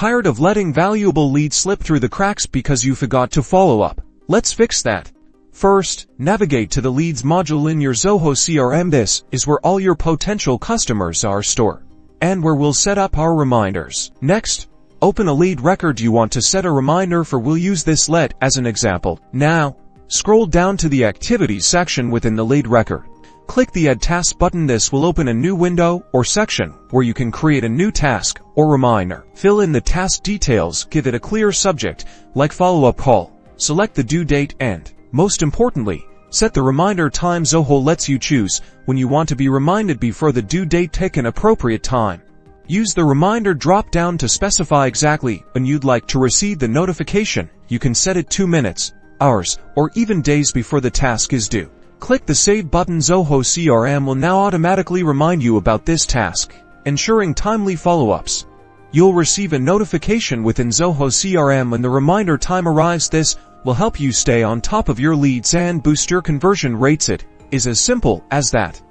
Tired of letting valuable leads slip through the cracks because you forgot to follow up? Let's fix that. First, navigate to the Leads module in your Zoho CRM. This is where all your potential customers are stored, and where we'll set up our reminders. Next, open a lead record you want to set a reminder for. We'll use this lead as an example. Now, scroll down to the Activities section within the lead record. Click the Add Task button. This will open a new window or section where you can create a new task or reminder. Fill in the task details, give it a clear subject, like follow-up call. Select the due date and, most importantly, set the reminder time. Zoho lets you choose when you want to be reminded before the due date. Pick an appropriate time. Use the reminder drop-down to specify exactly when you'd like to receive the notification. You can set it 2 minutes, hours, or even days before the task is due. Click the Save button. Zoho CRM will now automatically remind you about this task, ensuring timely follow-ups. You'll receive a notification within Zoho CRM when the reminder time arrives. This will help you stay on top of your leads and boost your conversion rates. It is as simple as that.